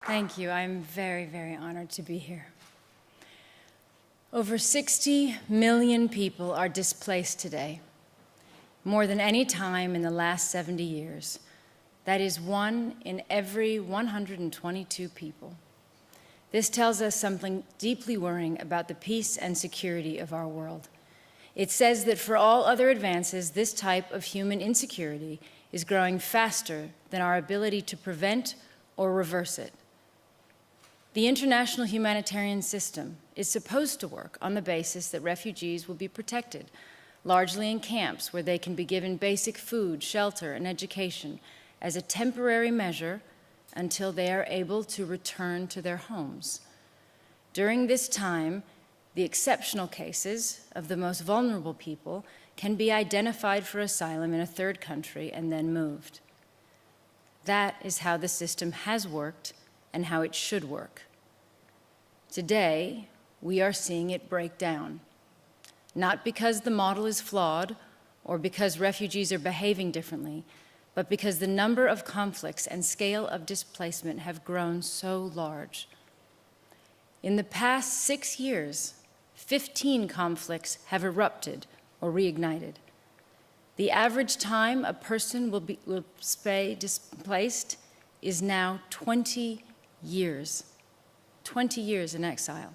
Thank you. I'm very, very honored to be here. Over 60 million people are displaced today, more than any time in the last 70 years. That is 1 in every 122 people. This tells us something deeply worrying about the peace and security of our world. It says that for all other advances, this type of human insecurity is growing faster than our ability to prevent or reverse it. The international humanitarian system is supposed to work on the basis that refugees will be protected, largely in camps where they can be given basic food, shelter, and education as a temporary measure until they are able to return to their homes. During this time, the exceptional cases of the most vulnerable people can be identified for asylum in a third country and then moved. That is how the system has worked and how it should work. Today, we are seeing it break down, not because the model is flawed or because refugees are behaving differently, but because the number of conflicts and scale of displacement have grown so large. In the past 6 years, 15 conflicts have erupted or reignited. The average time a person will stay displaced is now 20 years. 20 years in exile.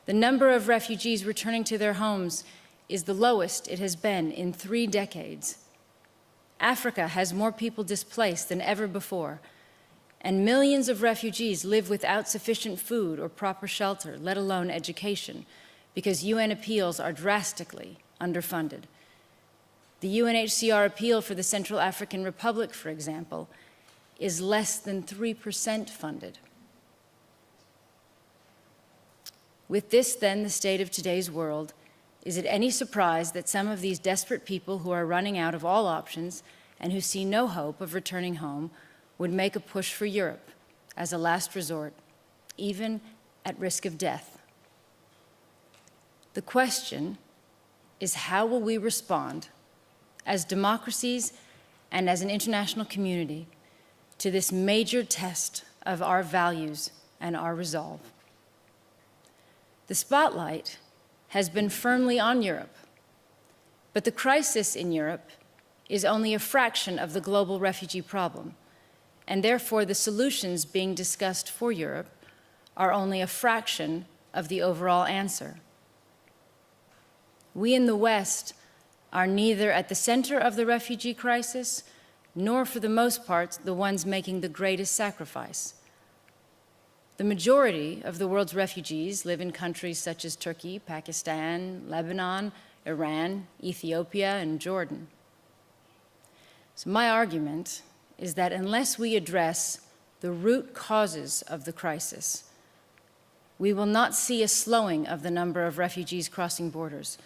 The number of refugees returning to their homes is the lowest it has been in 3 decades. Africa has more people displaced than ever before, and millions of refugees live without sufficient food or proper shelter, let alone education, because UN appeals are drastically underfunded. The UNHCR appeal for the Central African Republic, for example, is less than 3% funded. With this, then, the state of today's world, is it any surprise that some of these desperate people who are running out of all options and who see no hope of returning home would make a push for Europe as a last resort, even at risk of death? The question is, how will we respond as democracies and as an international community to this major test of our values and our resolve? The spotlight has been firmly on Europe, but the crisis in Europe is only a fraction of the global refugee problem, and therefore the solutions being discussed for Europe are only a fraction of the overall answer. We in the West are neither at the center of the refugee crisis, nor for the most part the ones making the greatest sacrifice. The majority of the world's refugees live in countries such as Turkey, Pakistan, Lebanon, Iran, Ethiopia, and Jordan. So my argument is that unless we address the root causes of the crisis, we will not see a slowing of the number of refugees crossing borders.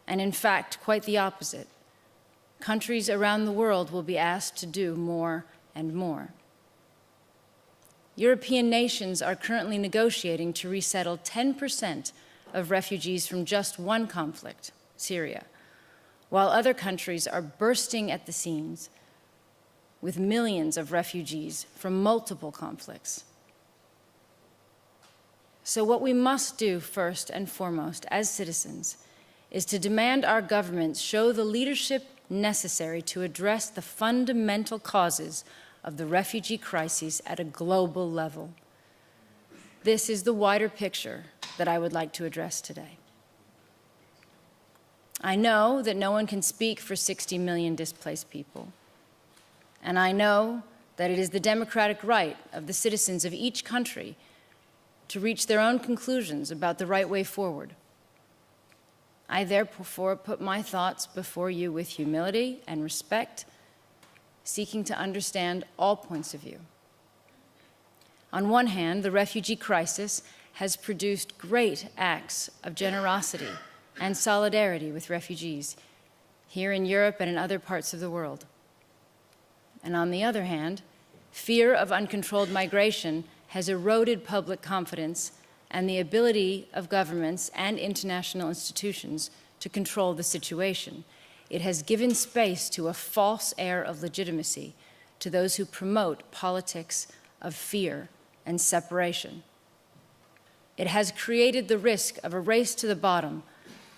And in fact, quite the opposite. Countries around the world will be asked to do more and more. European nations are currently negotiating to resettle 10% of refugees from just one conflict, Syria, while other countries are bursting at the seams with millions of refugees from multiple conflicts. So what we must do first and foremost as citizens is to demand our governments show the leadership necessary to address the fundamental causes of the refugee crises at a global level. This is the wider picture that I would like to address today. I know that no one can speak for 60 million displaced people, and I know that it is the democratic right of the citizens of each country to reach their own conclusions about the right way forward. I therefore put my thoughts before you with humility and respect, seeking to understand all points of view. On one hand, the refugee crisis has produced great acts of generosity and solidarity with refugees here in Europe and in other parts of the world. And on the other hand, fear of uncontrolled migration has eroded public confidence and the ability of governments and international institutions to control the situation. It has given space to a false air of legitimacy to those who promote politics of fear and separation. It has created the risk of a race to the bottom,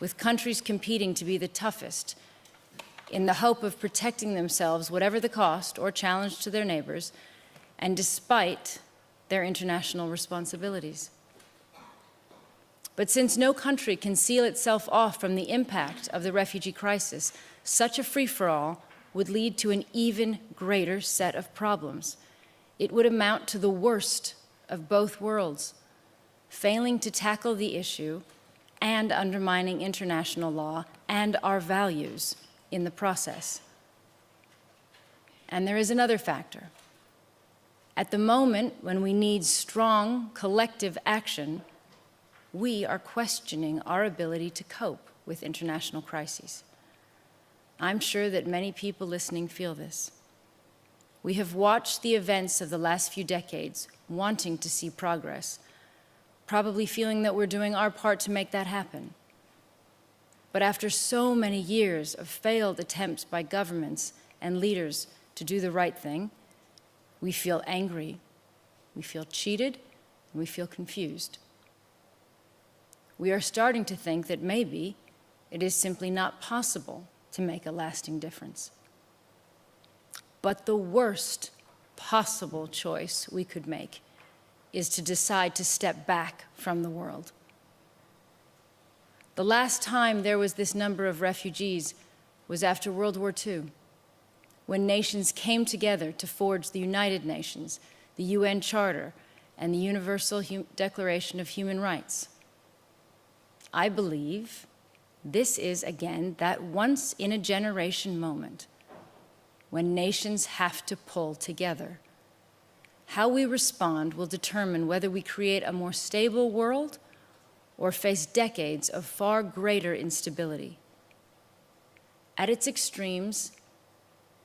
with countries competing to be the toughest in the hope of protecting themselves, whatever the cost or challenge to their neighbors, and despite their international responsibilities. But since no country can seal itself off from the impact of the refugee crisis, such a free-for-all would lead to an even greater set of problems. It would amount to the worst of both worlds, failing to tackle the issue and undermining international law and our values in the process. And there is another factor. At the moment when we need strong collective action, we are questioning our ability to cope with international crises. I'm sure that many people listening feel this. We have watched the events of the last few decades, wanting to see progress, probably feeling that we're doing our part to make that happen. But after so many years of failed attempts by governments and leaders to do the right thing, we feel angry, we feel cheated, and we feel confused. We are starting to think that maybe it is simply not possible to make a lasting difference. But the worst possible choice we could make is to decide to step back from the world. The last time there was this number of refugees was after World War II, when nations came together to forge the United Nations, the UN Charter, and the Universal Declaration of Human Rights. I believe this is, again, that once-in-a-generation moment when nations have to pull together. How we respond will determine whether we create a more stable world or face decades of far greater instability. At its extremes,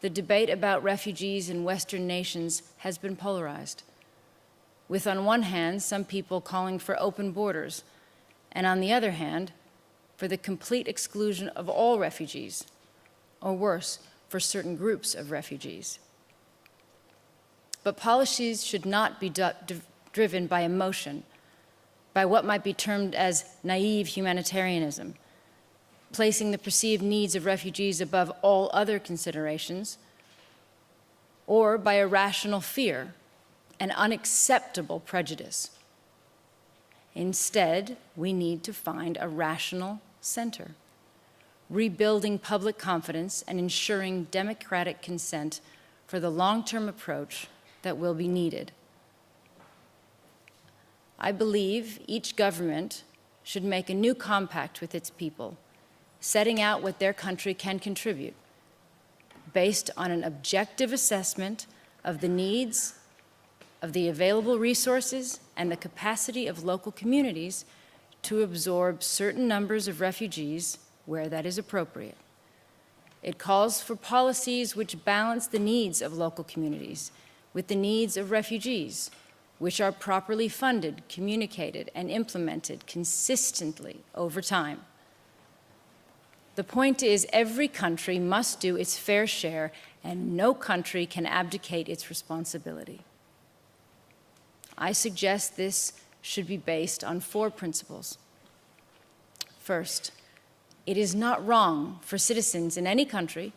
the debate about refugees in Western nations has been polarized, with on one hand some people calling for open borders, and on the other hand, for the complete exclusion of all refugees, or worse, for certain groups of refugees. But policies should not be driven by emotion, by what might be termed as naive humanitarianism, placing the perceived needs of refugees above all other considerations, or by irrational fear and unacceptable prejudice. Instead, we need to find a rational center, rebuilding public confidence and ensuring democratic consent for the long-term approach that will be needed. I believe each government should make a new compact with its people, setting out what their country can contribute, based on an objective assessment of the needs of the available resources and the capacity of local communities to absorb certain numbers of refugees where that is appropriate. It calls for policies which balance the needs of local communities with the needs of refugees, which are properly funded, communicated, and implemented consistently over time. The point is, every country must do its fair share, and no country can abdicate its responsibility. I suggest this should be based on 4 principles. First, it is not wrong for citizens in any country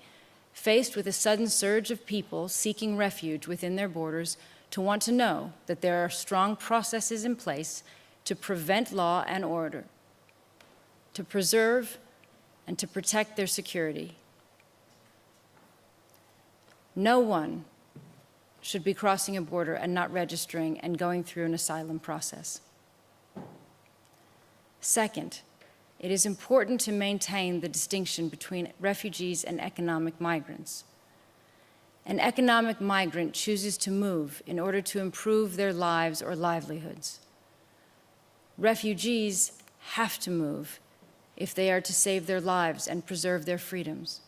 faced with a sudden surge of people seeking refuge within their borders to want to know that there are strong processes in place to prevent law and order, to preserve and to protect their security. No one should be crossing a border and not registering and going through an asylum process. Second, it is important to maintain the distinction between refugees and economic migrants. An economic migrant chooses to move in order to improve their lives or livelihoods. Refugees have to move if they are to save their lives and preserve their freedoms.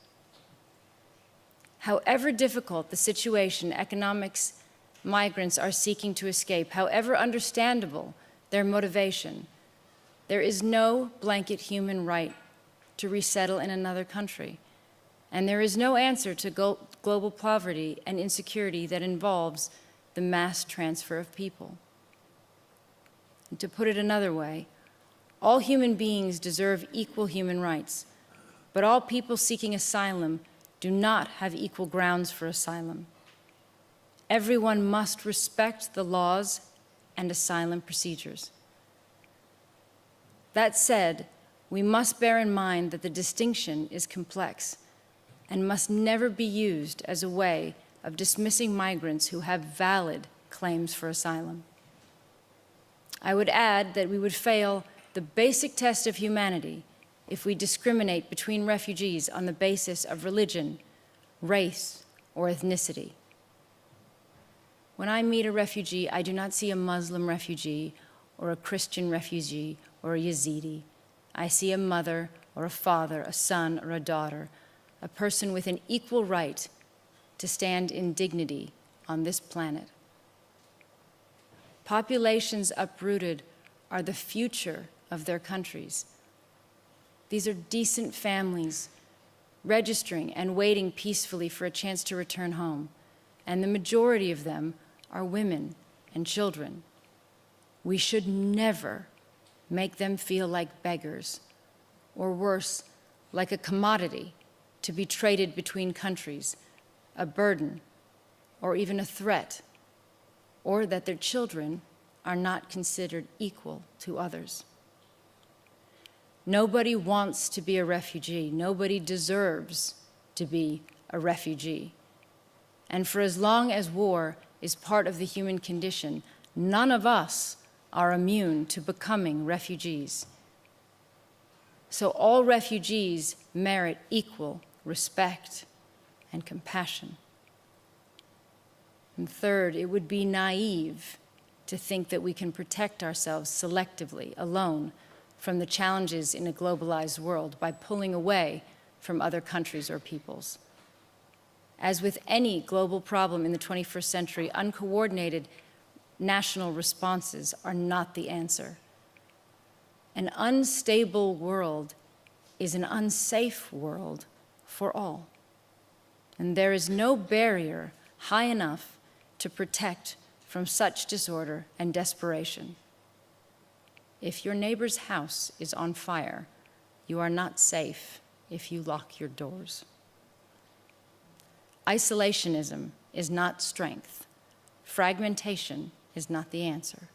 However difficult the situation economics migrants are seeking to escape, however understandable their motivation, there is no blanket human right to resettle in another country, and there is no answer to global poverty and insecurity that involves the mass transfer of people. And to put it another way, all human beings deserve equal human rights, but all people seeking asylum do not have equal grounds for asylum. Everyone must respect the laws and asylum procedures. That said, we must bear in mind that the distinction is complex and must never be used as a way of dismissing migrants who have valid claims for asylum. I would add that we would fail the basic test of humanity if we discriminate between refugees on the basis of religion, race, or ethnicity. When I meet a refugee, I do not see a Muslim refugee or a Christian refugee or a Yazidi. I see a mother or a father, a son or a daughter, a person with an equal right to stand in dignity on this planet. Populations uprooted are the future of their countries. These are decent families registering and waiting peacefully for a chance to return home, and the majority of them are women and children. We should never make them feel like beggars, or worse, like a commodity to be traded between countries, a burden, or even a threat, or that their children are not considered equal to others. Nobody wants to be a refugee. Nobody deserves to be a refugee. And for as long as war is part of the human condition, none of us are immune to becoming refugees. So all refugees merit equal respect and compassion. And third, it would be naive to think that we can protect ourselves selectively, alone, from the challenges in a globalized world by pulling away from other countries or peoples. As with any global problem in the 21st century, uncoordinated national responses are not the answer. An unstable world is an unsafe world for all. And there is no barrier high enough to protect from such disorder and desperation. If your neighbor's house is on fire, you are not safe if you lock your doors. Isolationism is not strength. Fragmentation is not the answer.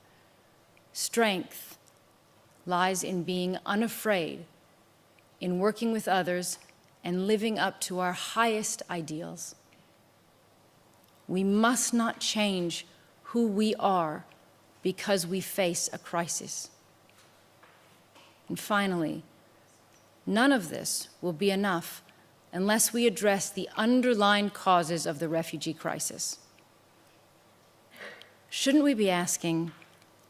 Strength lies in being unafraid, in working with others and living up to our highest ideals. We must not change who we are because we face a crisis. And finally, none of this will be enough unless we address the underlying causes of the refugee crisis. Shouldn't we be asking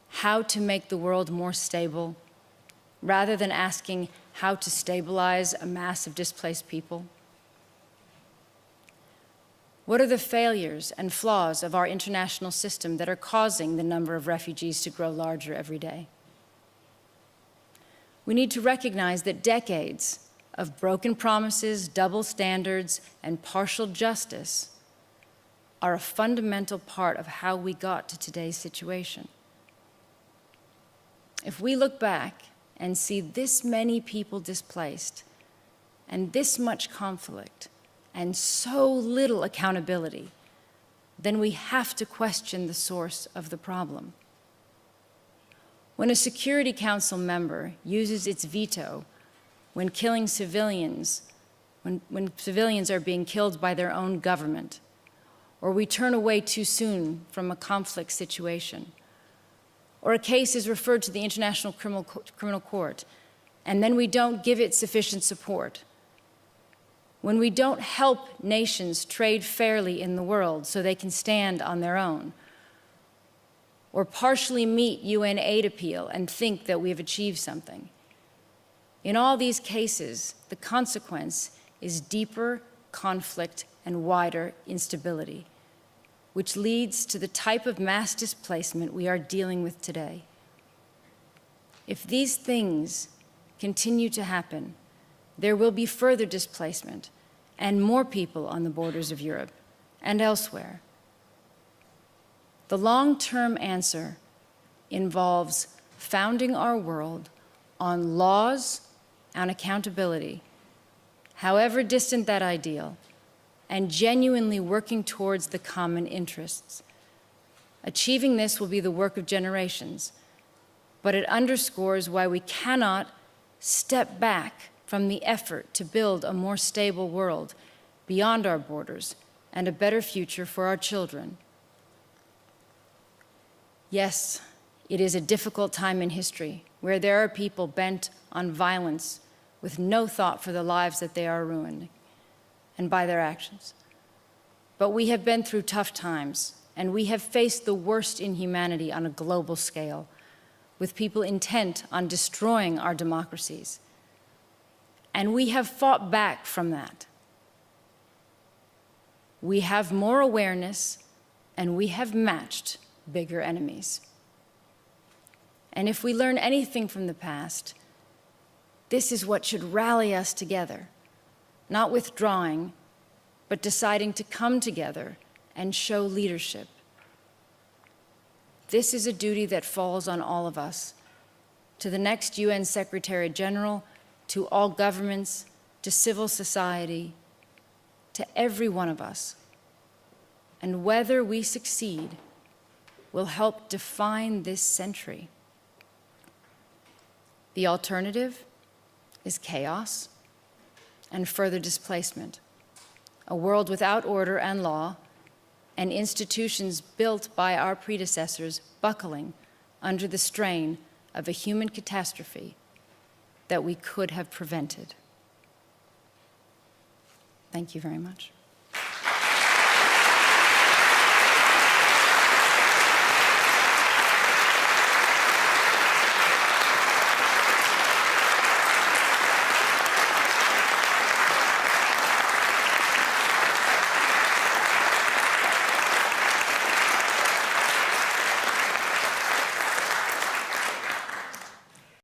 how to make the world more stable, rather than asking how to stabilize a mass of displaced people? What are the failures and flaws of our international system that are causing the number of refugees to grow larger every day? We need to recognize that decades of broken promises, double standards, and partial justice are a fundamental part of how we got to today's situation. If we look back and see this many people displaced, and this much conflict, and so little accountability, then we have to question the source of the problem. When a Security Council member uses its veto when killing civilians, when civilians are being killed by their own government, or we turn away too soon from a conflict situation, or a case is referred to the International Criminal Court, and then we don't give it sufficient support, when we don't help nations trade fairly in the world so they can stand on their own, or partially meet UN aid appeal and think that we have achieved something. In all these cases, the consequence is deeper conflict and wider instability, which leads to the type of mass displacement we are dealing with today. If these things continue to happen, there will be further displacement and more people on the borders of Europe and elsewhere. The long-term answer involves founding our world on laws and accountability, however distant that ideal, and genuinely working towards the common interests. Achieving this will be the work of generations, but it underscores why we cannot step back from the effort to build a more stable world beyond our borders and a better future for our children. Yes, it is a difficult time in history where there are people bent on violence with no thought for the lives that they are ruining and by their actions. But we have been through tough times, and we have faced the worst in humanity on a global scale, with people intent on destroying our democracies. And we have fought back from that. We have more awareness, and we have matched bigger enemies. And if we learn anything from the past, this is what should rally us together, not withdrawing, but deciding to come together and show leadership. This is a duty that falls on all of us, to the next UN Secretary General, to all governments, to civil society, to every one of us. And whether we succeed will help define this century. The alternative is chaos and further displacement, a world without order and law, and institutions built by our predecessors buckling under the strain of a human catastrophe that we could have prevented. Thank you very much.